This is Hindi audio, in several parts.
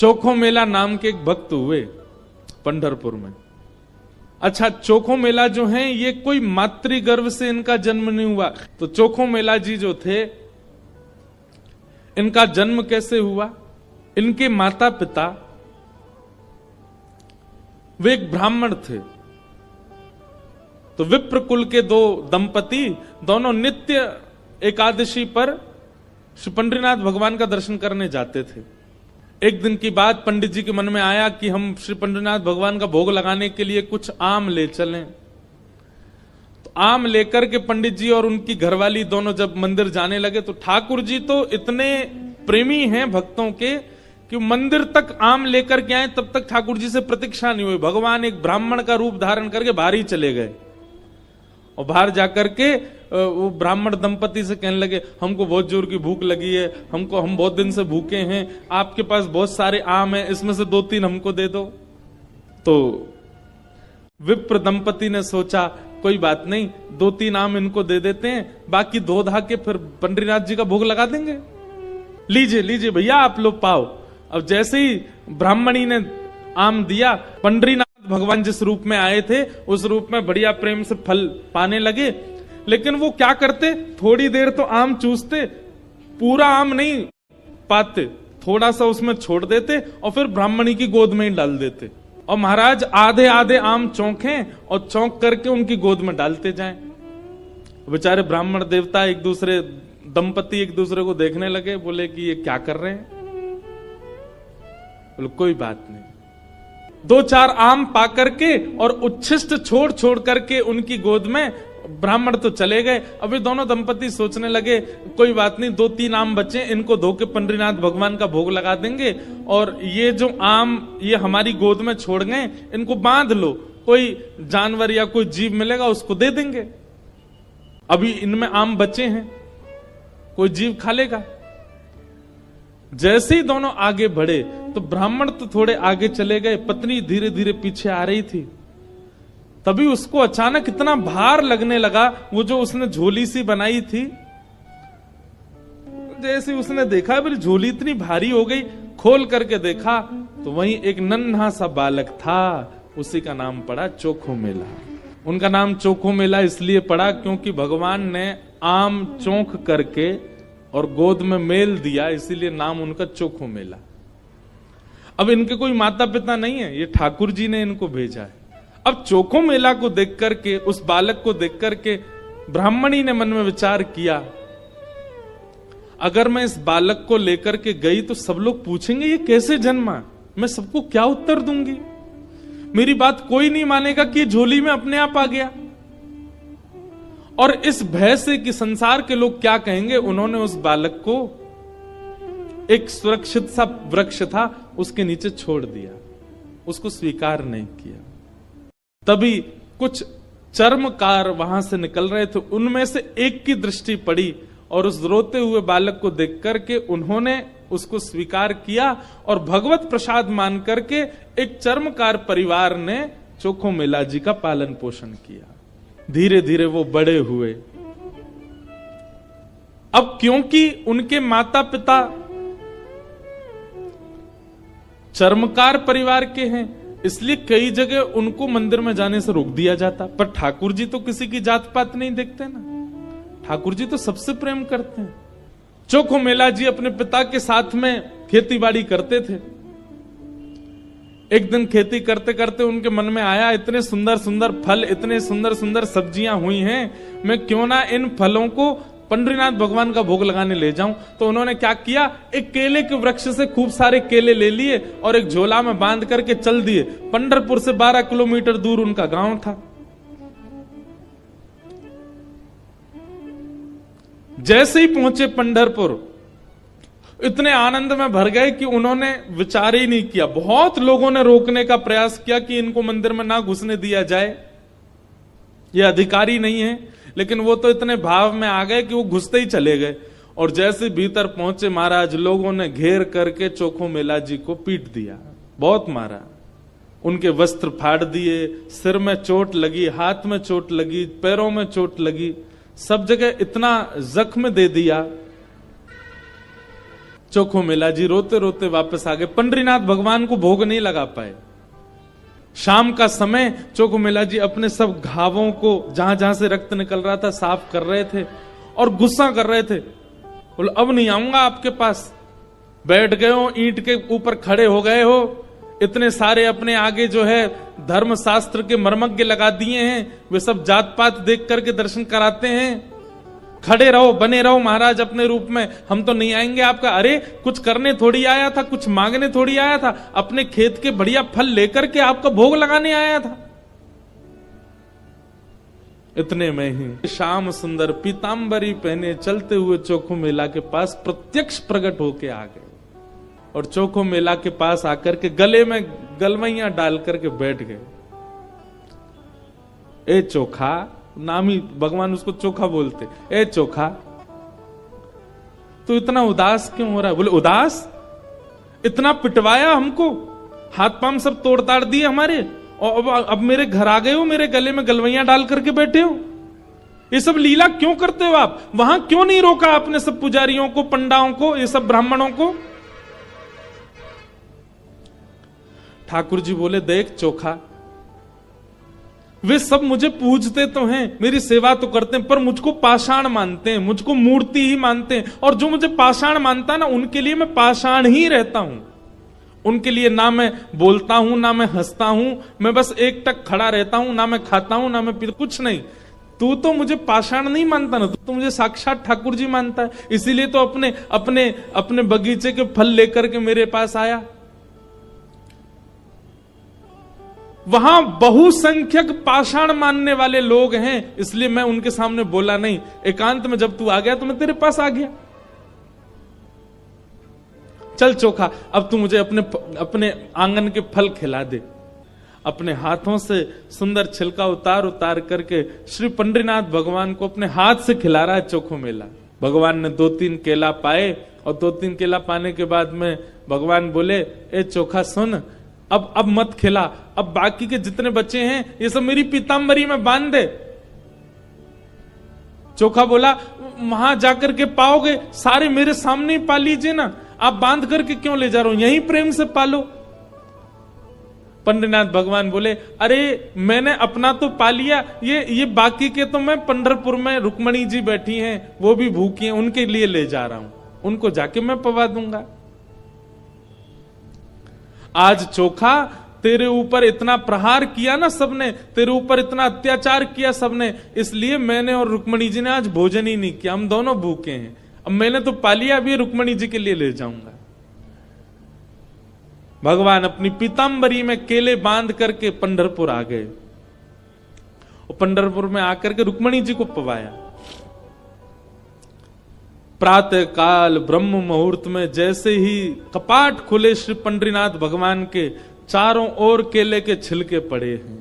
चोखो मेला नाम के एक भक्त हुए पंढरपुर में। अच्छा, चोखो मेला जो है ये कोई मातृगर्भ से इनका जन्म नहीं हुआ। तो चोखो मेला जी जो थे, इनका जन्म कैसे हुआ? इनके माता पिता वे एक ब्राह्मण थे। तो विप्र कुल के दो दंपति दोनों नित्य एकादशी पर श्री पंडरीनाथ भगवान का दर्शन करने जाते थे। एक दिन की बात, पंडित जी के मन में आया कि हम श्री पंडरीनाथ भगवान का भोग लगाने के लिए कुछ आम ले चलें। तो आम लेकर के पंडित जी और उनकी घरवाली दोनों जब मंदिर जाने लगे, तो ठाकुर जी तो इतने प्रेमी हैं भक्तों के कि मंदिर तक आम लेकर के आए, तब तक ठाकुर जी से प्रतीक्षा नहीं हुई। भगवान एक ब्राह्मण का रूप धारण करके बाहर ही चले गए और बाहर जाकर के वो ब्राह्मण दंपति से कहने लगे, हमको बहुत जोर की भूख लगी है, हम बहुत दिन से भूखे हैं, आपके पास बहुत सारे आम हैं, इसमें से 2-3 हमको दे दो। तो विप्र दंपति ने सोचा कोई बात नहीं, 2-3 आम इनको दे देते हैं, बाकी धो धा के फिर पंडरीनाथ जी का भोग लगा देंगे। लीजिए लीजिए भैया, आप लोग पाओ। अब जैसे ही ब्राह्मणी ने आम दिया, पंडरीनाथ भगवान जिस रूप में आए थे उस रूप में बढ़िया प्रेम से फल पाने लगे। लेकिन वो क्या करते, थोड़ी देर तो आम चूसते, पूरा आम नहीं पाते, थोड़ा सा उसमें छोड़ देते और फिर ब्राह्मणी की गोद में ही डाल देते। और महाराज आधे आधे आम चौंकें और चौंक करके उनकी गोद में डालते जाएं। बेचारे ब्राह्मण देवता दंपति एक दूसरे को देखने लगे, बोले कि ये क्या कर रहे हैं? बोले कोई बात नहीं। 2-4 आम पा करके और उच्छिष्ट छोड़ छोड़ करके उनकी गोद में ब्राह्मण तो चले गए। अभी दोनों दंपति सोचने लगे कोई बात नहीं, 2-3 आम बचे, इनको धो के पंडरीनाथ भगवान का भोग लगा देंगे, और ये जो आम ये हमारी गोद में छोड़ गए, इनको बांध लो, कोई जानवर या कोई जीव मिलेगा उसको दे देंगे, अभी इनमें आम बचे हैं, कोई जीव खा लेगा। जैसे ही दोनों आगे बढ़े तो ब्राह्मण तो थोड़े आगे चले गए, पत्नी धीरे धीरे पीछे आ रही थी। तभी उसको अचानक इतना भार लगने लगा, वो जो उसने झोली सी बनाई थी, जैसे उसने देखा मेरी झोली इतनी भारी हो गई, खोल करके देखा तो वहीं एक नन्हा सा बालक था। उसी का नाम पड़ा चोखो मेला। उनका नाम चोखो मेला इसलिए पड़ा क्योंकि भगवान ने आम चौंक करके और गोद में मेल दिया, इसीलिए नाम उनका चोखो मेला। अब इनके कोई माता पिता नहीं है, ये ठाकुर जी ने इनको भेजा है। अब चोखो मेला को देख करके, उस बालक को देख करके ब्राह्मणी ने मन में विचार किया, अगर मैं इस बालक को लेकर के गई तो सब लोग पूछेंगे ये कैसे जन्मा, मैं सबको क्या उत्तर दूंगी? मेरी बात कोई नहीं मानेगा कि झोली में अपने आप आ गया। और इस भय से कि संसार के लोग क्या कहेंगे, उन्होंने उस बालक को एक सुरक्षित सा वृक्ष था उसके नीचे छोड़ दिया, उसको स्वीकार नहीं किया। तभी कुछ चर्मकार वहां से निकल रहे थे, उनमें से एक की दृष्टि पड़ी और उस रोते हुए बालक को देख करके उन्होंने उसको स्वीकार किया और भगवत प्रसाद मान करके एक चर्मकार परिवार ने चोखो मेला जी का पालन पोषण किया। धीरे धीरे वो बड़े हुए। अब क्योंकि उनके माता पिता चर्मकार परिवार के हैं, इसलिए कई जगह उनको मंदिर में जाने से रोक दिया जाता। पर ठाकुर जी तो किसी की जात पात नहीं देखते ना, ठाकुर जी तो सबसे प्रेम करते हैं। चोखो मेला जी अपने पिता के साथ में खेती बाड़ी करते थे। एक दिन खेती करते करते उनके मन में आया, इतने सुंदर सुंदर फल, इतने सुंदर सुंदर सब्जियां हुई हैं, मैं क्यों ना इन फलों को पंडरीनाथ भगवान का भोग लगाने ले जाऊं। तो उन्होंने क्या किया, एक केले के वृक्ष से खूब सारे केले ले लिए और एक झोला में बांध करके चल दिए। पंढरपुर से 12 किलोमीटर दूर उनका गांव था। जैसे ही पहुंचे पंढरपुर, इतने आनंद में भर गए कि उन्होंने विचार ही नहीं किया। बहुत लोगों ने रोकने का प्रयास किया कि इनको मंदिर में ना घुसने दिया जाए, ये अधिकारी नहीं है, लेकिन वो तो इतने भाव में आ गए कि वो घुसते ही चले गए। और जैसे भीतर पहुंचे महाराज, लोगों ने घेर करके चोखो मेला जी को पीट दिया, बहुत मारा, उनके वस्त्र फाड़ दिए, सिर में चोट लगी, हाथ में चोट लगी, पैरों में चोट लगी, सब जगह इतना जख्म दे दिया चोखो मेला जी रोते रोते वापस आ गए। पंडरीनाथ भगवान को भोग नहीं लगा पाए। शाम का समय चोखो मेला जी अपने सब घावों को, जहां जहां से रक्त निकल रहा था, साफ कर रहे थे और गुस्सा कर रहे थे। बोले अब नहीं आऊंगा आपके पास। बैठ गए हो, ईंट के ऊपर खड़े हो गए हो, इतने सारे अपने आगे जो है धर्म शास्त्र के मर्मज्ञ लगा दिए हैं, वे सब जात पात देख करके दर्शन कराते हैं। खड़े रहो, बने रहो महाराज अपने रूप में, हम तो नहीं आएंगे आपका। अरे कुछ करने थोड़ी आया था, कुछ मांगने थोड़ी आया था, अपने खेत के बढ़िया फल लेकर के आपका भोग लगाने आया था। इतने में ही श्याम सुंदर पीतांबरी पहने चलते हुए चोखो मेला के पास प्रत्यक्ष प्रकट होके आ गए और चोखो मेला के पास आकर के गले में गलवैयां डाल करके बैठ गए। ए चोखा, नाम ही भगवान उसको चोखा बोलते। ए चोखा, तू इतना उदास क्यों हो रहा है? बोले उदास? इतना पिटवाया हमको, हाथ पांव सब तोड़ ताड़ दिए हमारे, और अब मेरे घर आ गए हो, मेरे गले में गलवैयां डाल करके बैठे हो। ये सब लीला क्यों करते हो आप? वहां क्यों नहीं रोका आपने सब पुजारियों को, पंडाओं को, ये सब ब्राह्मणों को? ठाकुर जी बोले देख चोखा, वे सब मुझे पूजते तो हैं, मेरी सेवा तो करते हैं, पर मुझको पाषाण मानते हैं, मुझको मूर्ति ही मानते हैं। और जो मुझे पाषाण मानता ना, उनके लिए मैं पाषाण ही रहता हूं। उनके लिए ना मैं बोलता हूं, ना मैं हंसता हूं, मैं बस एक टक खड़ा रहता हूं, ना मैं खाता हूं, ना मैं पीता, कुछ नहीं। तू तो मुझे पाषाण नहीं मानता ना, तू तो मुझे साक्षात ठाकुर जी मानता है। इसीलिए तो अपने अपने अपने बगीचे के फल लेकर के मेरे पास आया। वहां बहुसंख्यक पाषाण मानने वाले लोग हैं, इसलिए मैं उनके सामने बोला नहीं। एकांत में जब तू आ गया तो मैं तेरे पास आ गया। चल चोखा, अब तू मुझे अपने आंगन के फल खिला दे। अपने हाथों से सुंदर छिलका उतार उतार करके श्री पंडरीनाथ भगवान को अपने हाथ से खिला रहा है चोखो मेला। भगवान ने 2-3 केला पाए और 2-3 केला पाने के बाद में भगवान बोले, ए चोखा सुन, अब मत खिला, अब बाकी के जितने बच्चे हैं ये सब मेरी पीतांबरी में बांध दे। चोखा बोला, वहां जाकर के पाओगे, सारे मेरे सामने ही पा लीजिए ना, आप बांध करके क्यों ले जा रहे हो, यहीं प्रेम से पालो। पंडरीनाथ भगवान बोले, अरे मैंने अपना तो पा लिया, ये बाकी के तो मैं पंढरपुर में रुक्मणी जी बैठी हैं, वो भी भूखी हैं, उनके लिए ले जा रहा हूं, उनको जाके मैं पवा दूंगा। आज चोखा तेरे ऊपर इतना प्रहार किया ना सबने, तेरे ऊपर इतना अत्याचार किया सबने, इसलिए मैंने और रुक्मणी जी ने आज भोजन ही नहीं किया, हम दोनों भूखे हैं। अब मैंने तो पा लिया, अभी रुक्मणी जी के लिए ले जाऊंगा। भगवान अपनी पीतांबरी में केले बांध करके पंढरपुर आ गए और पंढरपुर में आकर के रुक्मणी जी को पवाया। प्रातः काल ब्रह्म मुहूर्त में जैसे ही कपाट खुले, श्री पंडरीनाथ भगवान के चारों ओर केले के छिलके पड़े हैं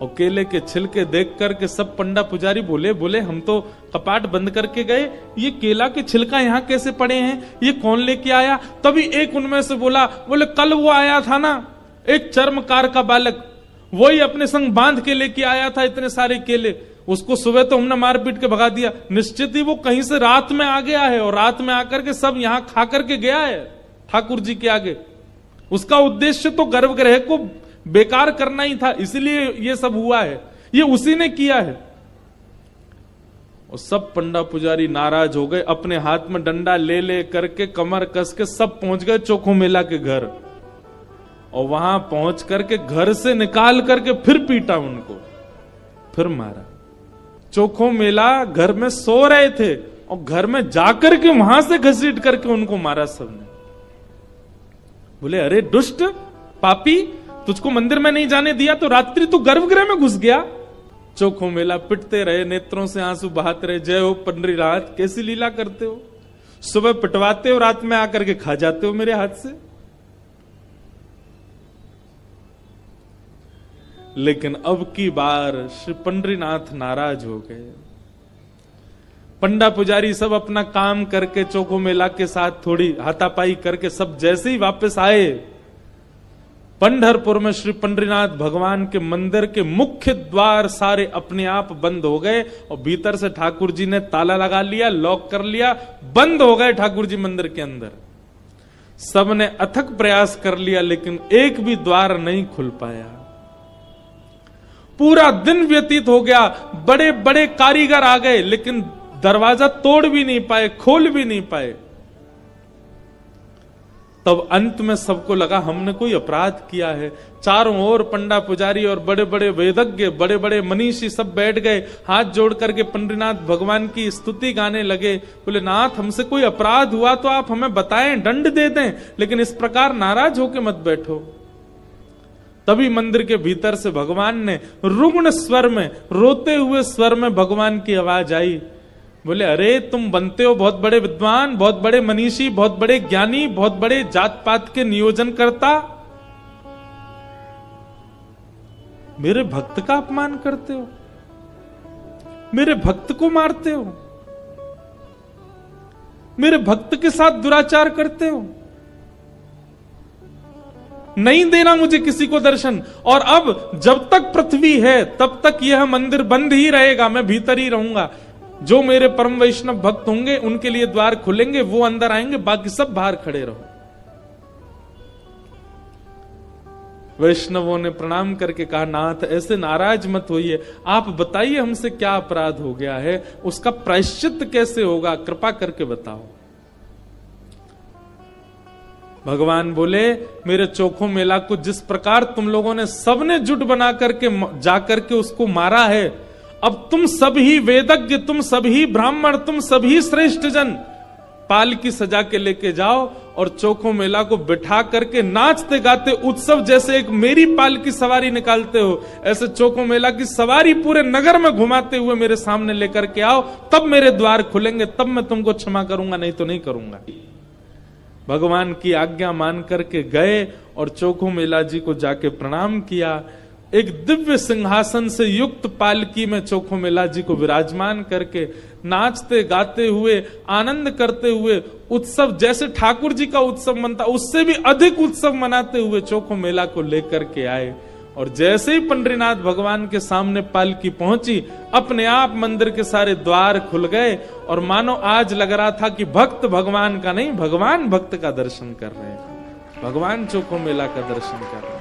और केले के छिलके देख करके सब पंडा पुजारी बोले हम तो कपाट बंद करके गए, ये केला के छिलका यहाँ कैसे पड़े हैं, ये कौन लेके आया? तभी एक उनमें से बोले कल वो आया था ना, एक चर्मकार का बालक, वही अपने संग बांध के लेके आया था इतने सारे केले, उसको सुबह तो हमने मार पीट के भगा दिया, निश्चित ही वो कहीं से रात में आ गया है और रात में आकर के सब यहां खा करके गया है ठाकुर जी के आगे। उसका उद्देश्य तो गर्भगृह को बेकार करना ही था, इसलिए ये सब हुआ है, ये उसी ने किया है। और सब पंडा पुजारी नाराज हो गए, अपने हाथ में डंडा ले ले करके कमर कस के सब पहुंच गए चोखो मेला के घर और वहां पहुंच करके घर से निकाल करके फिर पीटा उनको, फिर मारा। चोखो मेला घर में सो रहे थे और घर में जाकर के वहां से घसीट करके उनको मारा सबने। बोले अरे दुष्ट पापी, तुझको मंदिर में नहीं जाने दिया तो रात्रि तू गर्भगृह में घुस गया। चोखो मेला पिटते रहे, नेत्रों से आंसू बहाते रहे, जय हो पंडरीनाथ, कैसी लीला करते हो, सुबह पिटवाते हो, रात में आकर के खा जाते हो मेरे हाथ से। लेकिन अब की बार श्री पंडरीनाथ नाराज हो गए। पंडा पुजारी सब अपना काम करके चोखो मेला के साथ थोड़ी हाथापाई करके सब जैसे ही वापस आए, पंढरपुर में श्री पंडरीनाथ भगवान के मंदिर के मुख्य द्वार सारे अपने आप बंद हो गए और भीतर से ठाकुर जी ने ताला लगा लिया, लॉक कर लिया, बंद हो गए ठाकुर जी मंदिर के अंदर। सबने अथक प्रयास कर लिया लेकिन एक भी द्वार नहीं खुल पाया। पूरा दिन व्यतीत हो गया, बड़े बड़े कारीगर आ गए लेकिन दरवाजा तोड़ भी नहीं पाए, खोल भी नहीं पाए। तब अंत में सबको लगा हमने कोई अपराध किया है। चारों ओर पंडा पुजारी और बड़े बड़े वेदज्ञ, बड़े बड़े मनीषी सब बैठ गए, हाथ जोड़ करके पंडरीनाथ भगवान की स्तुति गाने लगे। बोले नाथ हमसे कोई अपराध हुआ तो आप हमें बताएं, दंड दे दें, लेकिन इस प्रकार नाराज होके मत बैठो। तभी मंदिर के भीतर से भगवान ने रुग्ण स्वर में, रोते हुए स्वर में भगवान की आवाज आई। बोले अरे तुम बनते हो बहुत बड़े विद्वान, बहुत बड़े मनीषी, बहुत बड़े ज्ञानी, बहुत बड़े जात पात के नियोजन करता, मेरे भक्त का अपमान करते हो, मेरे भक्त को मारते हो, मेरे भक्त के साथ दुराचार करते हो, नहीं देना मुझे किसी को दर्शन। और अब जब तक पृथ्वी है तब तक यह मंदिर बंद ही रहेगा, मैं भीतर ही रहूंगा। जो मेरे परम वैष्णव भक्त होंगे उनके लिए द्वार खुलेंगे, वो अंदर आएंगे, बाकी सब बाहर खड़े रहो। वैष्णवों ने प्रणाम करके कहा नाथ ऐसे नाराज मत होइए, आप बताइए हमसे क्या अपराध हो गया है, उसका प्रायश्चित कैसे होगा, कृपा करके बताओ। भगवान बोले मेरे चोखो मेला को जिस प्रकार तुम लोगों ने सबने जुट बना करके जाकर के उसको मारा है, अब तुम सभी वेदज्ञ, तुम सभी ब्राह्मण, तुम सभी श्रेष्ठ जन पाल की सजा के लेके जाओ और चोखो मेला को बिठा करके नाचते गाते उत्सव जैसे एक मेरी पाल की सवारी निकालते हो, ऐसे चोखो मेला की सवारी पूरे नगर में घुमाते हुए मेरे सामने लेकर के आओ, तब मेरे द्वार खुलेंगे, तब मैं तुमको क्षमा करूंगा, नहीं तो नहीं करूंगा। भगवान की आज्ञा मान करके गए और चोखो मेला जी को जाके प्रणाम किया। एक दिव्य सिंहासन से युक्त पालकी में चोखो मेला जी को विराजमान करके नाचते गाते हुए, आनंद करते हुए, उत्सव जैसे ठाकुर जी का उत्सव मनता उससे भी अधिक उत्सव मनाते हुए चोखो मेला को लेकर के आए। और जैसे ही पंडरीनाथ भगवान के सामने पालकी पहुंची, अपने आप मंदिर के सारे द्वार खुल गए और मानो आज लग रहा था कि भक्त भगवान का नहीं, भगवान भक्त का दर्शन कर रहे हैं, भगवान चोखो मेला का दर्शन कर रहे हैं।